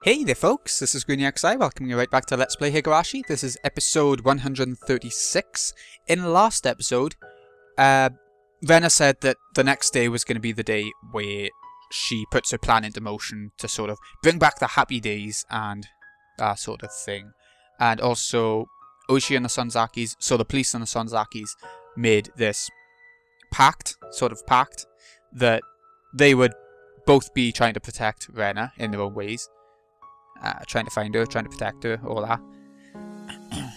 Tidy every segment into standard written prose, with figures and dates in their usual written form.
Hey there folks, this is GreenXI, welcoming you right back to Let's Play Higurashi. This is episode 136. In the last episode, Rena said that the next day was going to be the day where she puts her plan into motion to sort of bring back the happy days and that sort of thing. And also, Oishi and the Sonzakis, so the police and the Sonzakis, made this pact, that they would both be trying to protect Rena in their own ways. Trying to find her, trying to protect her, all that.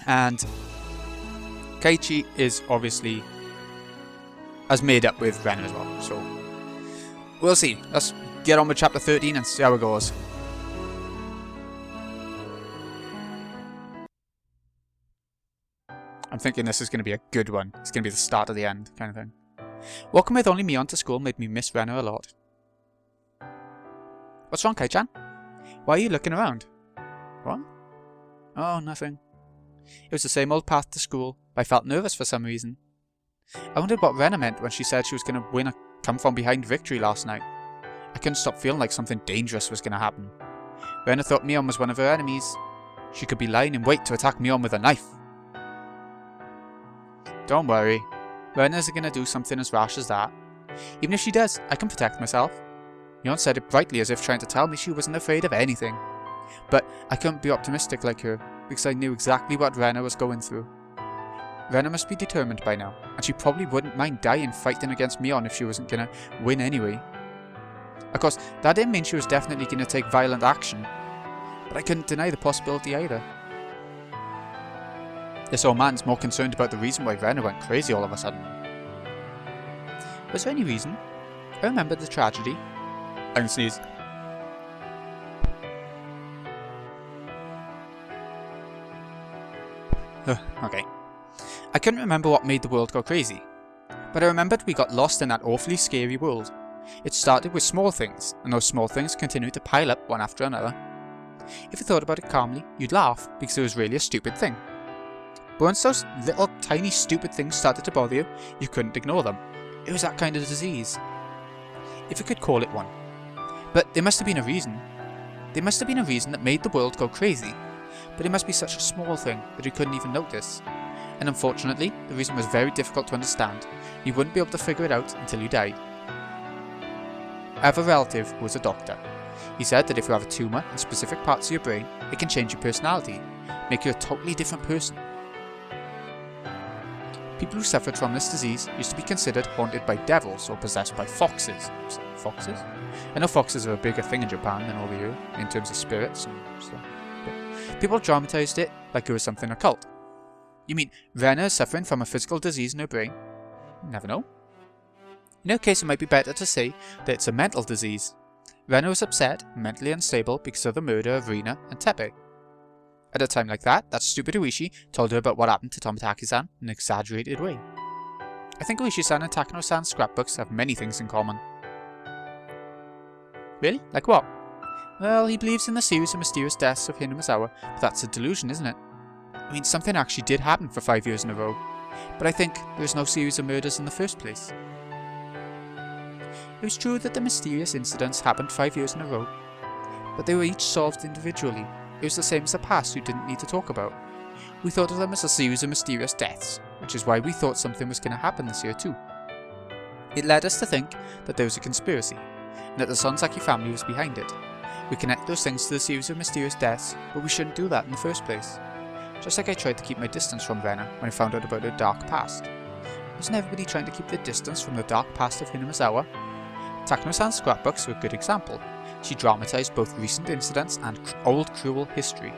And Keiichi is obviously has made up with Rena as well, so we'll see. Let's get on with chapter 13 and see how it goes. I'm thinking this is going to be a good one. It's going to be the start of the end, kind of thing. Walking with only Mion to school made me miss Rena a lot. What's wrong, Kai-chan? Why are you looking around? What? Oh, nothing. It was the same old path to school, but I felt nervous for some reason. I wondered what Rena meant when she said she was going to win a come-from-behind victory last night. I couldn't stop feeling like something dangerous was going to happen. Rena thought Mion was one of her enemies. She could be lying in wait to attack Mion with a knife. Don't worry. Rena isn't going to do something as rash as that. Even if she does, I can protect myself. Mion said it brightly as if trying to tell me she wasn't afraid of anything. But I couldn't be optimistic like her, because I knew exactly what Rena was going through. Rena must be determined by now, and she probably wouldn't mind dying fighting against Mion if she wasn't gonna win anyway. Of course, that didn't mean she was definitely gonna take violent action, but I couldn't deny the possibility either. This old man's more concerned about the reason why Rena went crazy all of a sudden. Was there any reason? I remembered the tragedy. I can sneeze. Okay. I couldn't remember what made the world go crazy, but I remembered we got lost in that awfully scary world. It started with small things, and those small things continued to pile up one after another. If you thought about it calmly, you'd laugh because it was really a stupid thing. But once those little tiny stupid things started to bother you, you couldn't ignore them. It was that kind of disease. If you could call it one. But there must have been a reason. There must have been a reason that made the world go crazy. But it must be such a small thing that we couldn't even notice. And unfortunately, the reason was very difficult to understand. You wouldn't be able to figure it out until you died. I have a relative who was a doctor. He said that if you have a tumour in specific parts of your brain, it can change your personality, make you a totally different person. People who suffered from this disease used to be considered haunted by devils or possessed by foxes. Foxes? I know foxes are a bigger thing in Japan than over here, in terms of spirits and stuff. But people dramatized it like it was something occult. You mean Rena is suffering from a physical disease in her brain? You never know. In her case, it might be better to say that it's a mental disease. Rena was upset, mentally unstable because of the murder of Rena and Teppei. At a time like that stupid Oishi told her about what happened to Tomotaki-san in an exaggerated way. I think Oishi-san and Takano-san's scrapbooks have many things in common. Really? Like what? Well, he believes in the series of mysterious deaths of Hinamizawa, but that's a delusion, isn't it? I mean, something actually did happen for 5 years in a row, but I think there is no series of murders in the first place. It was true that the mysterious incidents happened 5 years in a row, but they were each solved individually. It was the same as the past you didn't need to talk about. We thought of them as a series of mysterious deaths, which is why we thought something was going to happen this year too. It led us to think that there was a conspiracy, and that the Sonzaki family was behind it. We connect those things to the series of mysterious deaths, but we shouldn't do that in the first place. Just like I tried to keep my distance from Rena when I found out about her dark past. Wasn't everybody trying to keep their distance from the dark past of Hinamizawa? Takano-san's scrapbooks were a good example. She dramatized both recent incidents and old cruel history.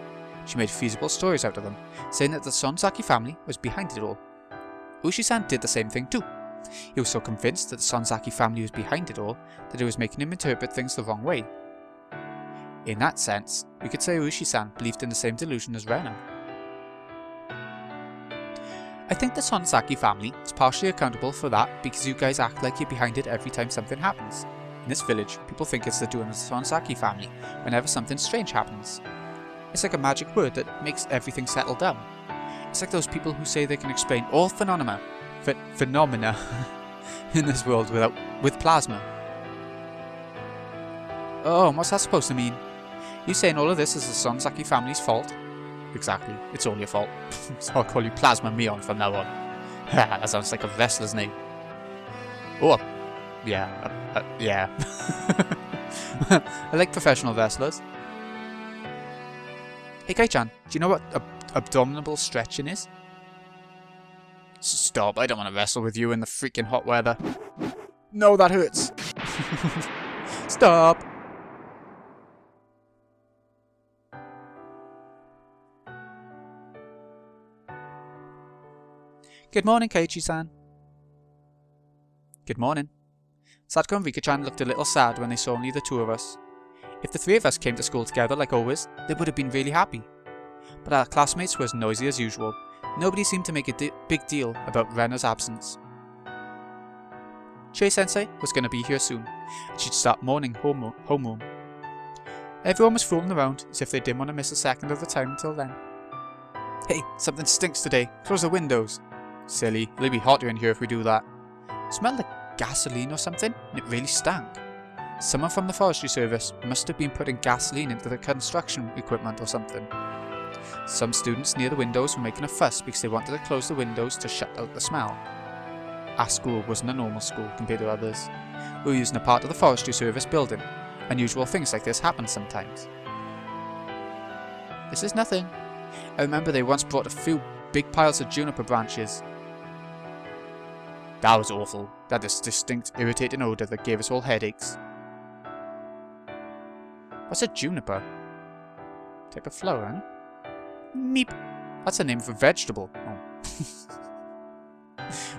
She made feasible stories out of them, saying that the Sonzaki family was behind it all. Oishi-san did the same thing too. He was so convinced that the Sonzaki family was behind it all that it was making him interpret things the wrong way. In that sense, we could say Oishi-san believed in the same delusion as Rena. I think the Sonzaki family is partially accountable for that because you guys act like you're behind it every time something happens. In this village, people think it's the doing of the Sonzaki family whenever something strange happens. It's like a magic word that makes everything settle down. It's like those people who say they can explain all phenomena in this world with plasma. Oh, what's that supposed to mean? You saying all of this is the Sonzaki family's fault? Exactly, it's all your fault. So I'll call you Plasma Mion from now on. That sounds like a wrestler's name. Oh, yeah. I like professional wrestlers. Hey Kai-chan, do you know what abdominal stretching is? Stop, I don't want to wrestle with you in the freaking hot weather. No, that hurts. Stop. Good morning, Keiichi-san. Good morning. Satoko and Rika-chan looked a little sad when they saw only the two of us. If the three of us came to school together like always, they would have been really happy. But our classmates were as noisy as usual. Nobody seemed to make a big deal about Rena's absence. Chie-sensei was going to be here soon, and she'd start mourning homeroom. Everyone was fooling around as if they didn't want to miss a second of the time until then. Hey, something stinks today. Close the windows. Silly, it'll be hotter in here if we do that. It smelled like gasoline or something, and it really stank. Someone from the forestry service must have been putting gasoline into the construction equipment or something. Some students near the windows were making a fuss because they wanted to close the windows to shut out the smell. Our school wasn't a normal school compared to others. We were using a part of the forestry service building. Unusual things like this happen sometimes. This is nothing. I remember they once brought a few big piles of juniper branches. That was awful. That had this distinct, irritating odour that gave us all headaches. What's a juniper? Type of flower, huh? Meep. That's a name for vegetable. Oh.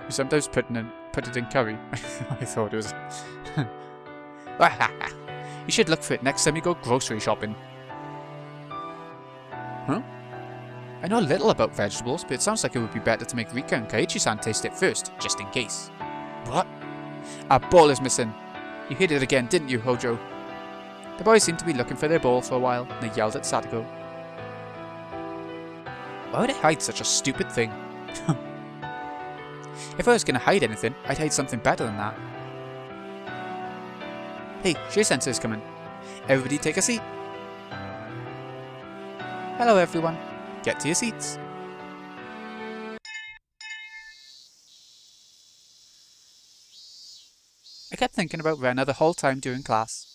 We sometimes put it in curry. I thought it was... You should look for it next time you go grocery shopping. Huh? I know a little about vegetables, but it sounds like it would be better to make Rika and Keiichi-san taste it first, just in case. What? Our ball is missing. You hit it again, didn't you, Hojo? The boys seemed to be looking for their ball for a while, and they yelled at Satoko. Why would I hide such a stupid thing? If I was going to hide anything, I'd hide something better than that. Hey, Chie-sensei's coming. Everybody take a seat. Hello everyone. Get to your seats. I kept thinking about Rena the whole time during class.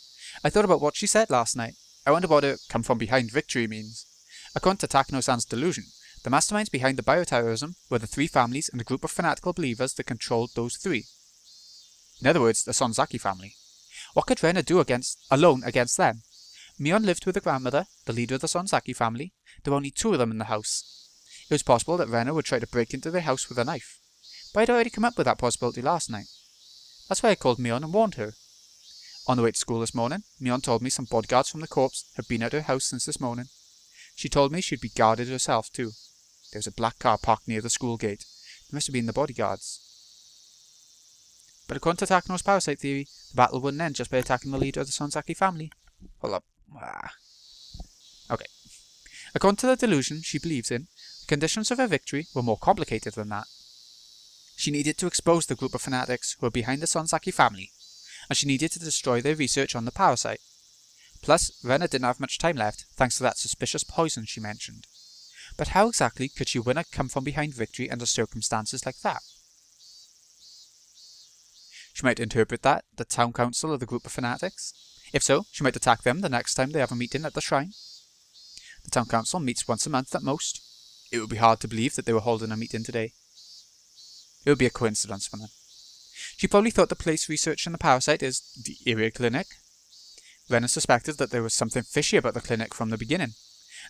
I thought about what she said last night. I wonder what a come from behind victory means. According to Takano-san's delusion, the masterminds behind the bioterrorism were the three families and a group of fanatical believers that controlled those three. In other words, the Sonzaki family. What could Rena do alone against them? Mion lived with a grandmother, the leader of the Sonzaki family. There were only two of them in the house. It was possible that Rena would try to break into their house with a knife. But I'd already come up with that possibility last night. That's why I called Mion and warned her. On the way to school this morning, Mion told me some bodyguards from the corps had been at her house since this morning. She told me she'd be guarded herself too. There was a black car parked near the school gate. They must have been the bodyguards. But according to Takano's parasite theory, the battle wouldn't end just by attacking the leader of the Sonzaki family. Hold up. Okay. According to the delusion she believes in, the conditions of her victory were more complicated than that. She needed to expose the group of fanatics who were behind the Sonzaki family, and she needed to destroy their research on the parasite. Plus, Rena didn't have much time left, thanks to that suspicious poison she mentioned. But how exactly could she win a come-from-behind victory under circumstances like that? She might interpret that the town council are the group of fanatics. If so, she might attack them the next time they have a meeting at the shrine. The town council meets once a month at most. It would be hard to believe that they were holding a meeting today. It would be a coincidence for them. She probably thought the place researching the parasite is the area clinic. Rena suspected that there was something fishy about the clinic from the beginning,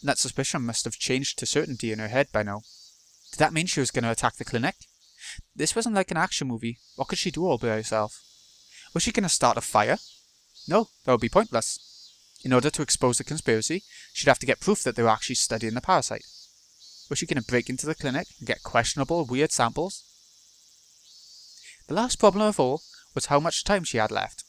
and that suspicion must have changed to certainty in her head by now. Did that mean she was going to attack the clinic? This wasn't like an action movie. What could she do all by herself? Was she going to start a fire? No, that would be pointless. In order to expose the conspiracy, she'd have to get proof that they were actually studying the parasite. Was she going to break into the clinic and get questionable, weird samples? The last problem of all was how much time she had left.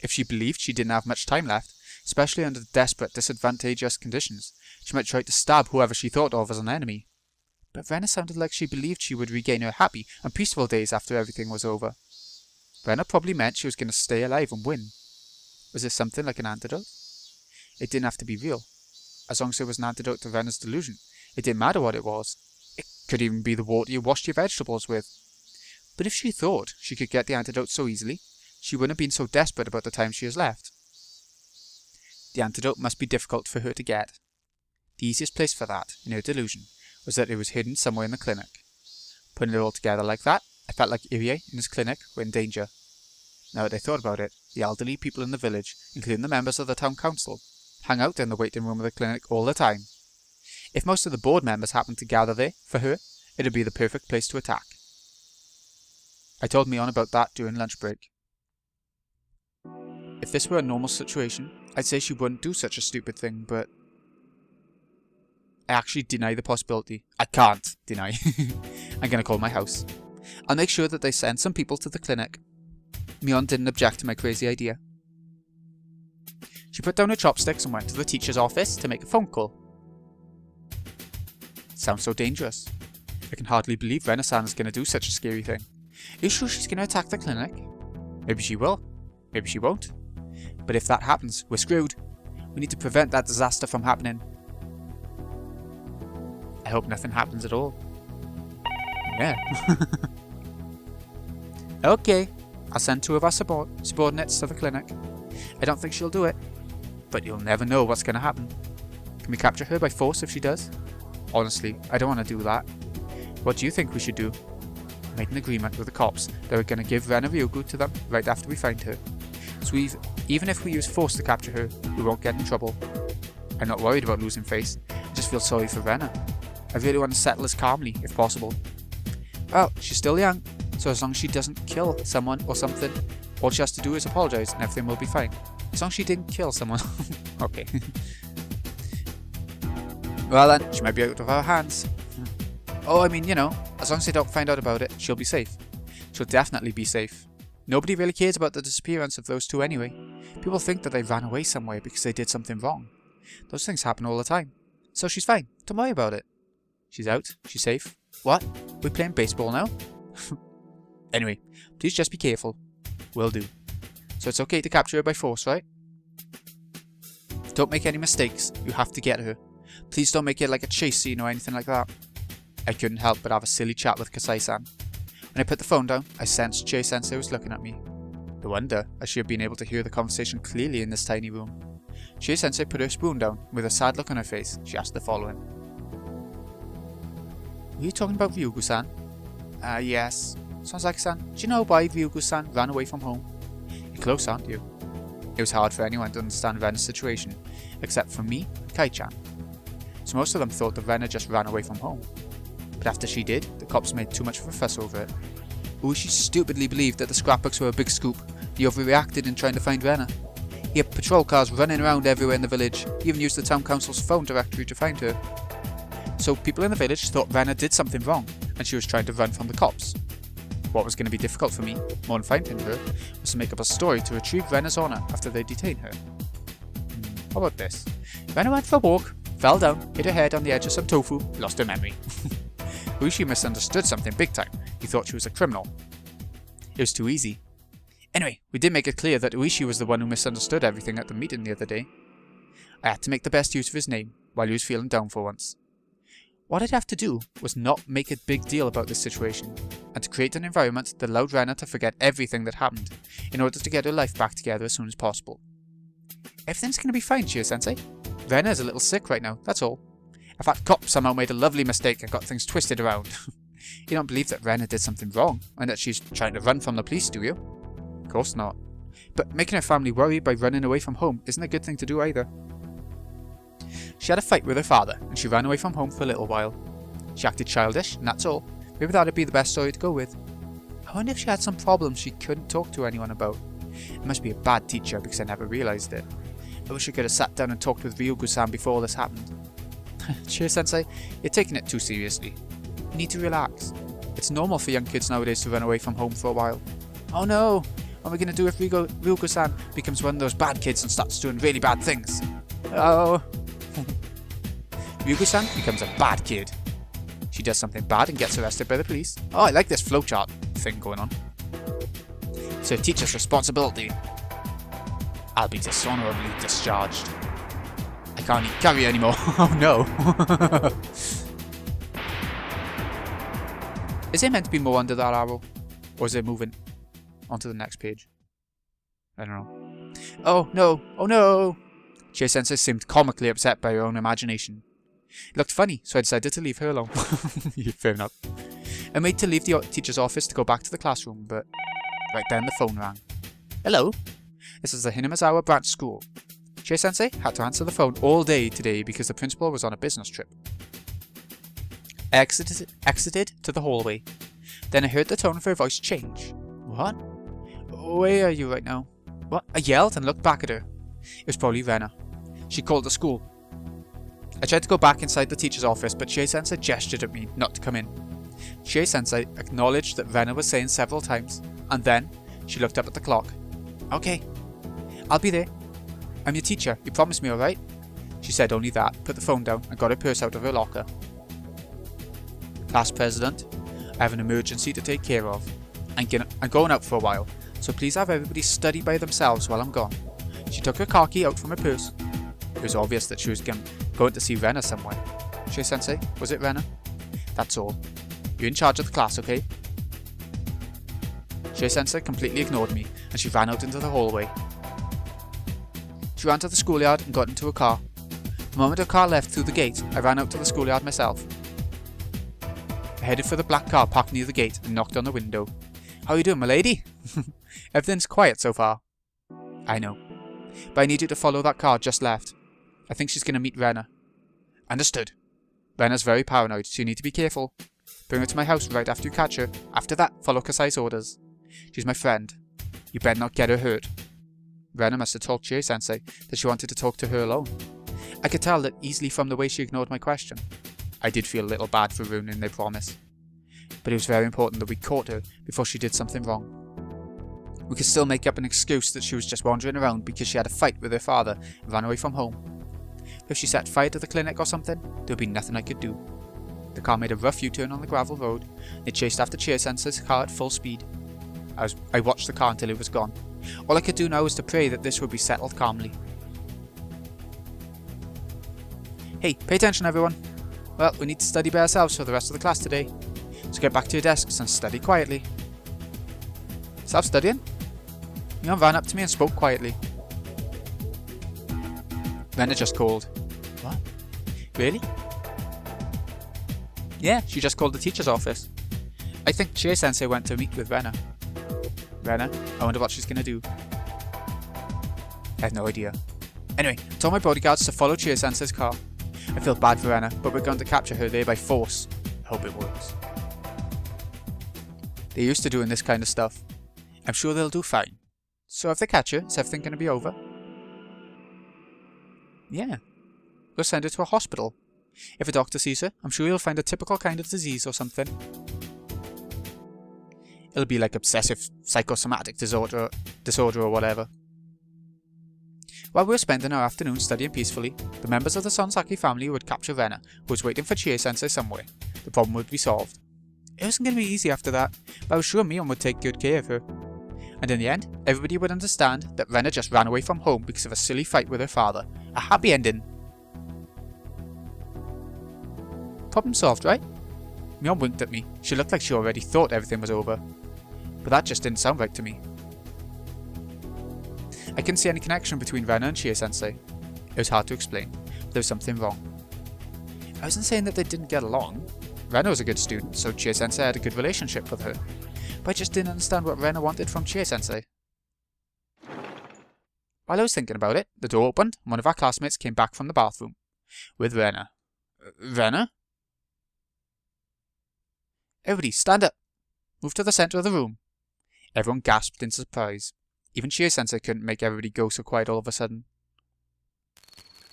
If she believed she didn't have much time left, especially under desperate, disadvantageous conditions, she might try to stab whoever she thought of as an enemy. But Rena sounded like she believed she would regain her happy and peaceful days after everything was over. Rena probably meant she was going to stay alive and win. Was this something like an antidote? It didn't have to be real. As long as there was an antidote to Rena's delusion, it didn't matter what it was. It could even be the water you washed your vegetables with. But if she thought she could get the antidote so easily, she wouldn't have been so desperate about the time she has left. The antidote must be difficult for her to get. The easiest place for that, in her delusion, was that it was hidden somewhere in the clinic. Putting it all together like that, I felt like Irie and his clinic were in danger. Now that I thought about it, the elderly people in the village, including the members of the town council, hung out in the waiting room of the clinic all the time. If most of the board members happened to gather there for her, it would be the perfect place to attack. I told Mion about that during lunch break. If this were a normal situation, I'd say she wouldn't do such a stupid thing, but I actually deny the possibility. I can't deny. I'm going to call my house. I'll make sure that they send some people to the clinic. Mion didn't object to my crazy idea. She put down her chopsticks and went to the teacher's office to make a phone call. It sounds so dangerous. I can hardly believe Rena-san is going to do such a scary thing. Are you sure she's going to attack the clinic? Maybe she will. Maybe she won't. But if that happens, we're screwed. We need to prevent that disaster from happening. I hope nothing happens at all. Yeah. Okay, I'll send 2 of our subordinates to the clinic. I don't think she'll do it, but you'll never know what's going to happen. Can we capture her by force if she does? Honestly, I don't want to do that. What do you think we should do? I made an agreement with the cops that we're going to give Rena Ryugu to them right after we find her. So even if we use force to capture her, we won't get in trouble. I'm not worried about losing face, I just feel sorry for Rena. I really want to settle this calmly, if possible. Well, she's still young, so as long as she doesn't kill someone or something, all she has to do is apologise and everything will be fine. As long as she didn't kill someone. Okay. Well then, she might be out of our hands. Oh, I mean, you know, as long as they don't find out about it, she'll be safe. She'll definitely be safe. Nobody really cares about the disappearance of those 2 anyway. People think that they ran away somewhere because they did something wrong. Those things happen all the time. So she's fine. Don't worry about it. She's out. She's safe. What? We're playing baseball now? Anyway, please just be careful. Will do. So it's okay to capture her by force, right? Don't make any mistakes. You have to get her. Please don't make it like a chase scene or anything like that. I couldn't help but have a silly chat with Kasai-san. When I put the phone down, I sensed Chie-sensei was looking at me. No wonder, as she had been able to hear the conversation clearly in this tiny room. Chie-sensei put her spoon down. With a sad look on her face, she asked the following. Were you talking about Ryugu-san? Yes. Sonsaki-san, do you know why Ryugu-san ran away from home? You're close, aren't you? It was hard for anyone to understand Rena's situation, except for me and Kai-chan. So most of them thought that Rena just ran away from home. But after she did, the cops made too much of a fuss over it. Uishi stupidly believed that the scrapbooks were a big scoop. He overreacted in trying to find Rena. He had patrol cars running around everywhere in the village. He even used the town council's phone directory to find her. So people in the village thought Rena did something wrong, and she was trying to run from the cops. What was going to be difficult for me, more than finding her, was to make up a story to retrieve Rena's honor after they detained her. How about this? Rena went for a walk, fell down, hit her head on the edge of some tofu, lost her memory. Uishi misunderstood something big time. He thought she was a criminal. It was too easy. Anyway, we did make it clear that Uishi was the one who misunderstood everything at the meeting the other day. I had to make the best use of his name, while he was feeling down for once. What I'd have to do was not make a big deal about this situation, and to create an environment that allowed Rena to forget everything that happened, in order to get her life back together as soon as possible. Everything's gonna be fine, Chie-sensei. Rena is a little sick right now, that's all. If that cop somehow made a lovely mistake and got things twisted around. You don't believe that Rena did something wrong, and that she's trying to run from the police, do you? Of course not. But making her family worry by running away from home isn't a good thing to do either. She had a fight with her father, and she ran away from home for a little while. She acted childish, and that's all. Maybe that'd be the best story to go with. I wonder if she had some problems she couldn't talk to anyone about. It must be a bad teacher because I never realised it. I wish I could have sat down and talked with Ryugu-san before all this happened. Chie-sensei, you're taking it too seriously. You need to relax. It's normal for young kids nowadays to run away from home for a while. Oh no! What are we going to do if Ryugu-san becomes one of those bad kids and starts doing really bad things? Oh... Ryugu-san becomes a bad kid. She does something bad and gets arrested by the police. Oh, I like this flowchart thing going on. It's her teacher's responsibility. I'll be dishonorably discharged. can't carry anymore. Oh no. Is there meant to be more under that arrow? Or is it moving onto the next page? I don't know. Oh no! Oh no! Chie-sensei seemed comically upset by her own imagination. It looked funny, so I decided to leave her alone. Fair enough. I made to leave the teacher's office to go back to the classroom, but right then the phone rang. Hello? This is the Hinamazawa branch school. Chie-sensei had to answer the phone all day today because the principal was on a business trip. I exited to the hallway. Then I heard the tone of her voice change. What? Where are you right now? What? I yelled and looked back at her. It was probably Rena. She called the school. I tried to go back inside the teacher's office, but Chie-sensei gestured at me not to come in. Chie-sensei acknowledged that Rena was saying several times, and then she looked up at the clock. Okay, I'll be there. I'm your teacher, you promised me, alright? She said only that, put the phone down, and got her purse out of her locker. Class president, I have an emergency to take care of. I'm going out for a while, so please have everybody study by themselves while I'm gone. She took her car key out from her purse. It was obvious that she was going to see Rena somewhere. Chie-sensei, was it Rena? That's all. You're in charge of the class, okay? Chie-sensei completely ignored me, and she ran out into the hallway. She ran to the schoolyard and got into a car. The moment her car left through the gate, I ran out to the schoolyard myself. I headed for the black car parked near the gate and knocked on the window. How are you doing, my lady? Everything's quiet so far. I know. But I need you to follow that car just left. I think she's going to meet Rena. Understood. Rena's very paranoid, so you need to be careful. Bring her to my house right after you catch her. After that, follow Kasai's orders. She's my friend. You better not get her hurt. Rena must have told Chie-sensei that she wanted to talk to her alone. I could tell that easily from the way she ignored my question. I did feel a little bad for ruining their promise. But it was very important that we caught her before she did something wrong. We could still make up an excuse that she was just wandering around because she had a fight with her father and ran away from home. If she set fire to the clinic or something, there would be nothing I could do. The car made a rough U-turn on the gravel road. It chased after Chie-sensei's car at full speed. I watched the car until it was gone. All I could do now was to pray that this would be settled calmly. Hey, pay attention everyone. Well, we need to study by ourselves for the rest of the class today. So get back to your desks and study quietly. Self-studying? Leon ran up to me and spoke quietly. Rena just called. What? Really? Yeah, she just called the teacher's office. I think Chie-sensei went to meet with Rena. Rena? I wonder what she's gonna do. I have no idea. Anyway, I told my bodyguards to follow Chie-sensei's car. I feel bad for Rena, but we're going to capture her there by force. I hope it works. They're used to doing this kind of stuff. I'm sure they'll do fine. So if they catch her, is everything going to be over? Yeah. We'll send her to a hospital. If a doctor sees her, I'm sure he'll find a typical kind of disease or something. It'll be like obsessive psychosomatic disorder or whatever. While we were spending our afternoon studying peacefully, the members of the Sonsaki family would capture Rena, who was waiting for Chie-sensei somewhere. The problem would be solved. It wasn't going to be easy after that, but I was sure Mion would take good care of her. And in the end, everybody would understand that Rena just ran away from home because of a silly fight with her father. A happy ending. Problem solved, right? Mion winked at me. She looked like she already thought everything was over. But that just didn't sound right to me. I couldn't see any connection between Rena and Chie-sensei. It was hard to explain, but there was something wrong. I wasn't saying that they didn't get along. Rena was a good student, so Chie-sensei had a good relationship with her. But I just didn't understand what Rena wanted from Chie-sensei. While I was thinking about it, the door opened and one of our classmates came back from the bathroom. With Rena. Rena? Everybody, stand up! Move to the center of the room. Everyone gasped in surprise. Even Chie-sensei couldn't make everybody go so quiet all of a sudden.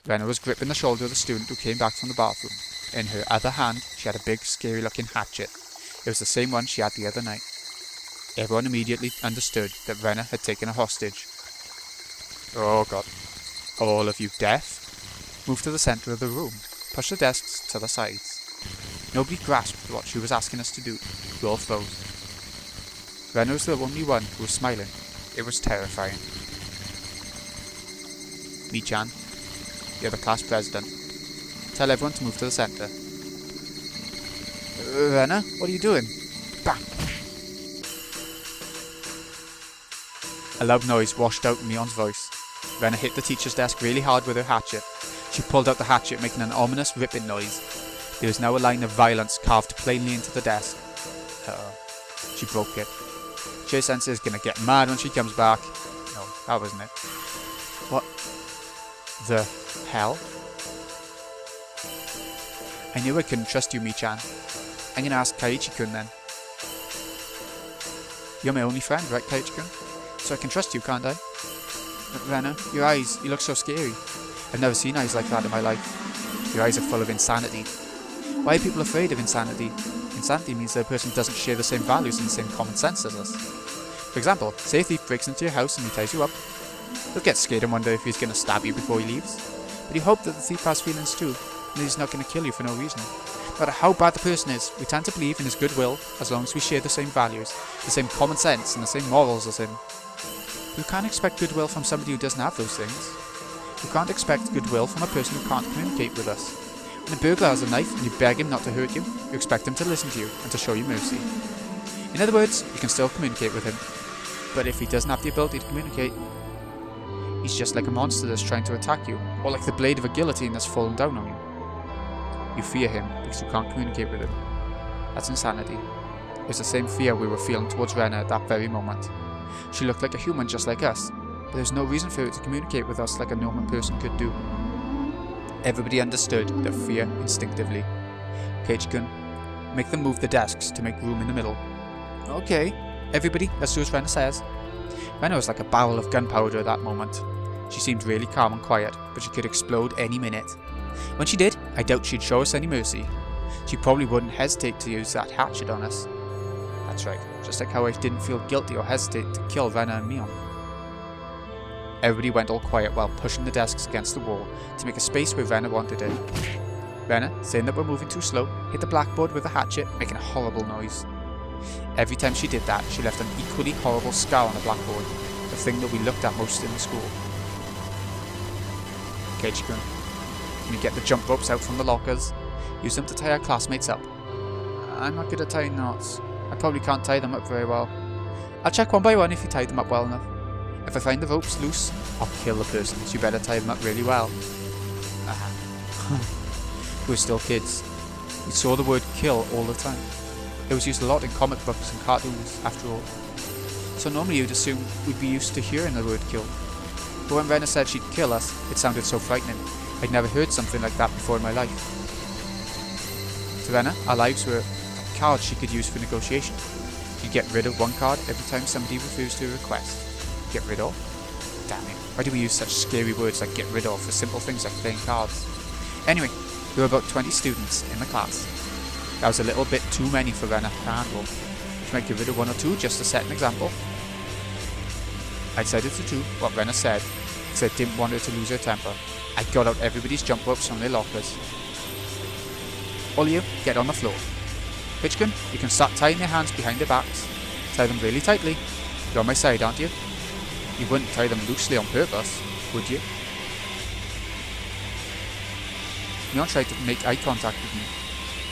Rena was gripping the shoulder of the student who came back from the bathroom. In her other hand, she had a big, scary-looking hatchet. It was the same one she had the other night. Everyone immediately understood that Rena had taken a hostage. Oh god. All of you deaf? Move to the center of the room. Push the desks to the sides. Nobody grasped what she was asking us to do. We all froze. Rena was the only one who was smiling. It was terrifying. Mi-chan, you're the class president. Tell everyone to move to the centre. Rena, what are you doing? Bang! A loud noise washed out Mion's voice. Rena hit the teacher's desk really hard with her hatchet. She pulled out the hatchet, making an ominous ripping noise. There was now a line of violence carved plainly into the desk. She broke it. She Sensei is gonna get mad when she comes back. No, that wasn't it. What the hell? I knew I couldn't trust you, Mi-chan. I'm gonna ask Kaiichi-kun then. You're my only friend, right, Kaiichi-kun? So I can trust you, can't I? Rena, your eyes, you look so scary. I've never seen eyes like that in my life. Your eyes are full of insanity. Why are people afraid of insanity? Insanity means that a person doesn't share the same values and the same common sense as us. For example, say a thief breaks into your house and he ties you up. You'll get scared and wonder if he's going to stab you before he leaves. But you hope that the thief has feelings too, and he's not going to kill you for no reason. No matter how bad the person is, we tend to believe in his goodwill as long as we share the same values, the same common sense and the same morals as him. You can't expect goodwill from somebody who doesn't have those things. You can't expect goodwill from a person who can't communicate with us. When a burglar has a knife and you beg him not to hurt you, you expect him to listen to you and to show you mercy. In other words, you can still communicate with him. But if he doesn't have the ability to communicate, he's just like a monster that's trying to attack you, or like the blade of a guillotine that's fallen down on you. You fear him because you can't communicate with him. That's insanity. It was the same fear we were feeling towards Rena at that very moment. She looked like a human just like us, but there's no reason for her to communicate with us like a normal person could do. Everybody understood their fear instinctively. Kaiichi-kun, make them move the desks to make room in the middle. Okay, everybody, let's do as Rena says. Rena was like a barrel of gunpowder at that moment. She seemed really calm and quiet, but she could explode any minute. When she did, I doubt she'd show us any mercy. She probably wouldn't hesitate to use that hatchet on us. That's right, just like how I didn't feel guilty or hesitate to kill Rena and Mion. Everybody went all quiet while pushing the desks against the wall to make a space where Rena wanted it. Rena, saying that we're moving too slow, hit the blackboard with a hatchet, making a horrible noise. Every time she did that, she left an equally horrible scar on the blackboard, the thing that we looked at most in the school. Kaiichi-kun, can you get the jump ropes out from the lockers? Use them to tie our classmates up. I'm not good at tying knots. I probably can't tie them up very well. I'll check one by one if you tie them up well enough. If I find the ropes loose, I'll kill the person, so you better tie them up really well. We were still kids. We saw the word kill all the time. It was used a lot in comic books and cartoons, after all. So normally you'd assume we'd be used to hearing the word kill. But when Rena said she'd kill us, it sounded so frightening. I'd never heard something like that before in my life. To Rena, our lives were cards she could use for negotiation. She'd get rid of one card every time somebody refused her request. Get rid of? Damn it, why do we use such scary words like get rid of for simple things like playing cards? Anyway, there were about 20 students in the class. That was a little bit too many for Rena to handle. She might get rid of one or two just to set an example. I decided to do what Rena said, because I didn't want her to lose her temper. I got out everybody's jump ropes from their lockers. All of you, get on the floor. Kaiichi-kun, you can start tying your hands behind their backs. Tie them really tightly. You're on my side, aren't you? You wouldn't tie them loosely on purpose, would you? Mion tried to make eye contact with me.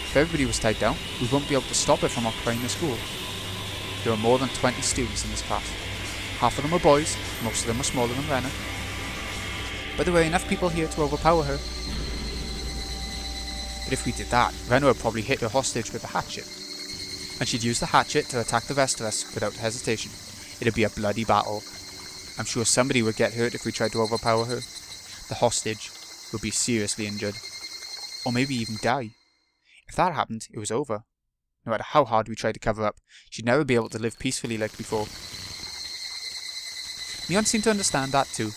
If everybody was tied down, we wouldn't be able to stop her from occupying the school. There were more than 20 students in this class. Half of them were boys, most of them were smaller than Rena. But there were enough people here to overpower her. But if we did that, Rena would probably hit her hostage with a hatchet. And she'd use the hatchet to attack the rest of us without hesitation. It'd be a bloody battle. I'm sure somebody would get hurt if we tried to overpower her. The hostage would be seriously injured. Or maybe even die. If that happened, it was over. No matter how hard we tried to cover up, she'd never be able to live peacefully like before. Mion seemed to understand that too.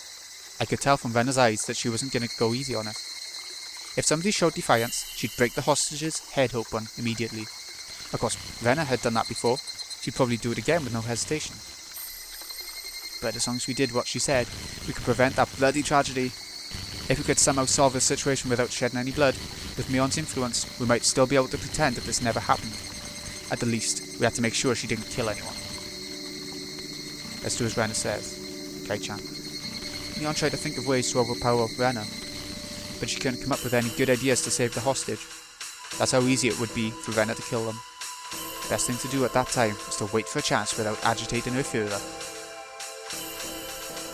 I could tell from Rena's eyes that she wasn't going to go easy on us. If somebody showed defiance, she'd break the hostage's head open immediately. Of course, Rena had done that before. She'd probably do it again with no hesitation. But as long as we did what she said, we could prevent that bloody tragedy. If we could somehow solve this situation without shedding any blood, with Mion's influence, we might still be able to pretend that this never happened. At the least, we had to make sure she didn't kill anyone. Let's do as Rena says. Kai-chan. Mion tried to think of ways to overpower Rena. but she couldn't come up with any good ideas to save the hostage. That's how easy it would be for Rena to kill them. Best thing to do at that time was to wait for a chance without agitating her further.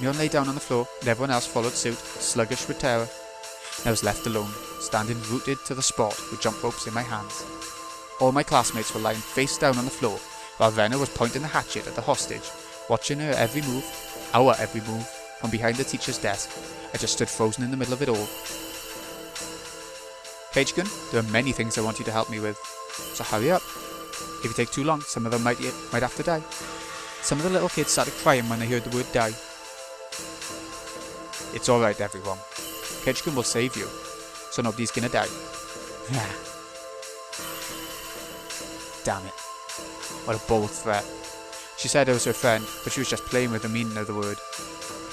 Mion lay down on the floor and everyone else followed suit, sluggish with terror. I was left alone, standing rooted to the spot with jump ropes in my hands. All my classmates were lying face down on the floor while Rena was pointing the hatchet at the hostage, watching her every move, our every move, from behind the teacher's desk. I just stood frozen in the middle of it all. Page-gun, there are many things I want you to help me with, so hurry up. If you take too long, some of them might have to die. Some of the little kids started crying when they heard the word die. It's alright everyone. Page-gun will save you, so nobody's gonna die. Damn it. What a bold threat. She said I was her friend, but she was just playing with the meaning of the word.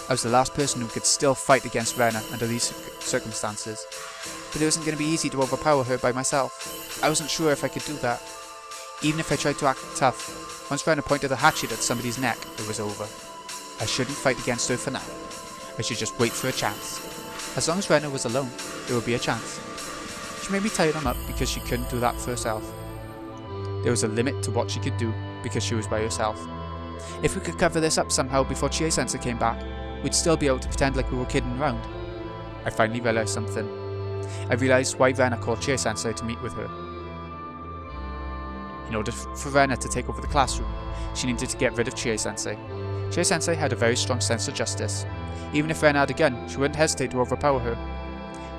I was the last person who could still fight against Rena under these circumstances, but it wasn't going to be easy to overpower her by myself. I wasn't sure if I could do that. Even if I tried to act tough, once Rena pointed the hatchet at somebody's neck, it was over. I shouldn't fight against her for now. I should just wait for a chance. As long as Rena was alone, there would be a chance. She made me tie them up because she couldn't do that for herself. There was a limit to what she could do because she was by herself. If we could cover this up somehow before Chie-sensei came back, we'd still be able to pretend like we were kidding around. I finally realised something. I realised why Rena called Chie-sensei to meet with her. In order for Rena to take over the classroom, she needed to get rid of Chie-sensei. Chie-sensei had a very strong sense of justice. Even if Rena had a gun, she wouldn't hesitate to overpower her.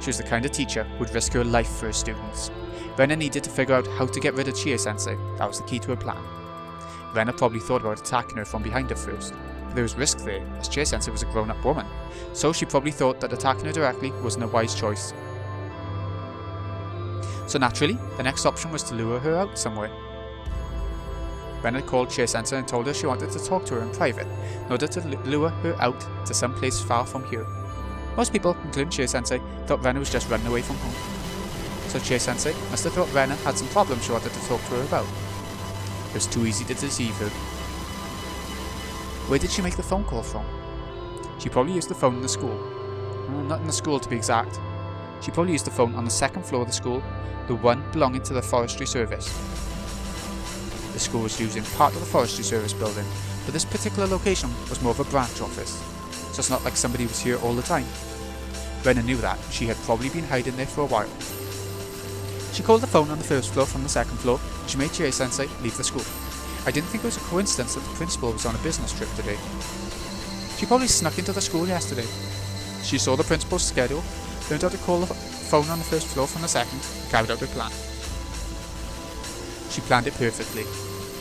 She was the kind of teacher who would risk her life for her students. Rena needed to figure out how to get rid of Chie-sensei. That was the key to her plan. Rena probably thought about attacking her from behind her first. There was risk there, as Chie-sensei was a grown-up woman, so she probably thought that attacking her directly wasn't a wise choice. So naturally, the next option was to lure her out somewhere. Rena called Chie-sensei and told her she wanted to talk to her in private, in order to lure her out to some place far from here. Most people, including Chie-sensei, thought Rena was just running away from home. So Chie-sensei must have thought Rena had some problems she wanted to talk to her about. It was too easy to deceive her. Where did she make the phone call from? She probably used the phone in the school. Well, not in the school to be exact. She probably used the phone on the second floor of the school, the one belonging to the Forestry Service. The school was using part of the Forestry Service building, but this particular location was more of a branch office, so it's not like somebody was here all the time. Rena knew that, she had probably been hiding there for a while. She called the phone on the first floor from the second floor, and she made Chie-sensei leave the school. I didn't think it was a coincidence that the principal was on a business trip today. She probably snuck into the school yesterday. She saw the principal's schedule, learned how to call the phone on the first floor from the second, and carried out her plan. She planned it perfectly.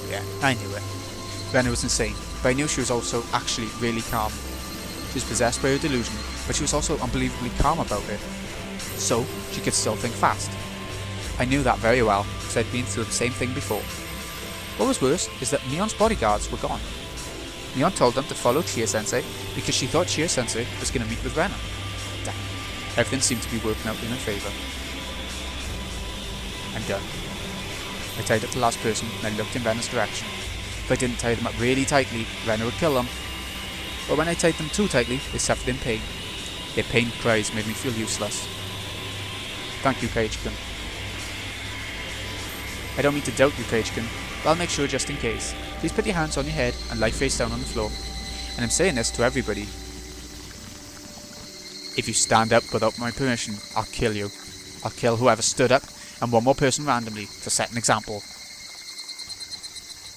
Yeah, I knew it. Rena was insane, but I knew she was also actually really calm. She was possessed by her delusion, but she was also unbelievably calm about it. So, she could still think fast. I knew that very well, because I'd been through the same thing before. What was worse is that Mion's bodyguards were gone. Mion told them to follow Chie-sensei because she thought Chie-sensei was going to meet with Rena. Damn, everything seemed to be working out in her favour. I'm done. I tied up the last person and I looked in Rena's direction. If I didn't tie them up really tightly, Rena would kill them. But when I tied them too tightly, they suffered in pain. Their pained cries made me feel useless. Thank you, Page-kun. I don't mean to doubt you, Page-kun, but I'll make sure just in case. Please put your hands on your head and lie face down on the floor. And I'm saying this to everybody. If you stand up without my permission, I'll kill you. I'll kill whoever stood up and one more person randomly to set an example.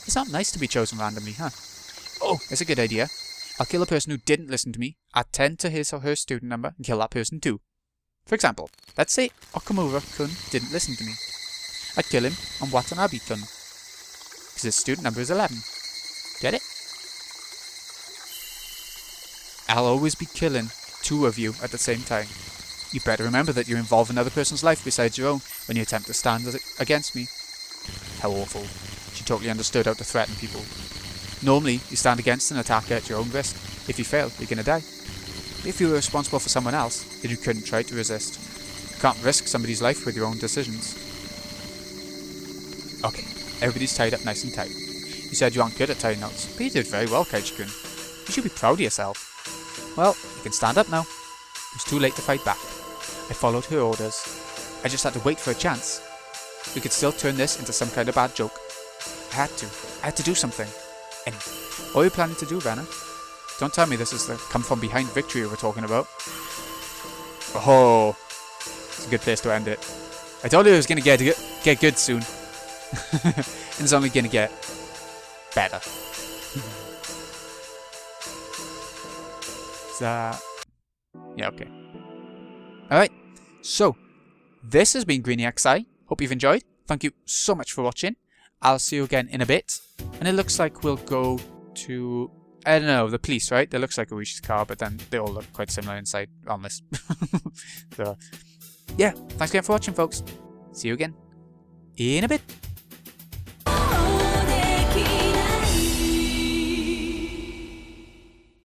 It's not nice to be chosen randomly, huh? Oh, it's a good idea. I'll kill a person who didn't listen to me, add 10 to his or her student number, and kill that person too. For example, let's say Okamura-kun didn't listen to me. I'd kill him on Watanabe-kun, because his student number is 11. Get it? I'll always be killing 2 of you at the same time. You better remember that you involve another person's life besides your own when you attempt to stand against me. How awful. She totally understood how to threaten people. Normally, you stand against an attacker at your own risk. If you fail, you're gonna die. If you were responsible for someone else, then you couldn't try to resist. You can't risk somebody's life with your own decisions. Okay, everybody's tied up nice and tight. You said you aren't good at tying knots, but you did very well, Kaiji-kun. You should be proud of yourself. Well, you can stand up now. It's too late to fight back. I followed her orders. I just had to wait for a chance. We could still turn this into some kind of bad joke. I had to do something. Anyway, what are you planning to do, Rena? Don't tell me this is the come from behind victory we're talking about. Oh, it's a good place to end it. I told you it was going to get good soon. And it's only going to get better. Yeah, okay. Alright, so this has been Greeny XI. Hope you've enjoyed. Thank you so much for watching. I'll see you again in a bit. And it looks like we'll go to, I don't know, the police, right? It looks like Higurashi's car, but then they all look quite similar inside on this. So, yeah, thanks again for watching, folks. See you again in a bit.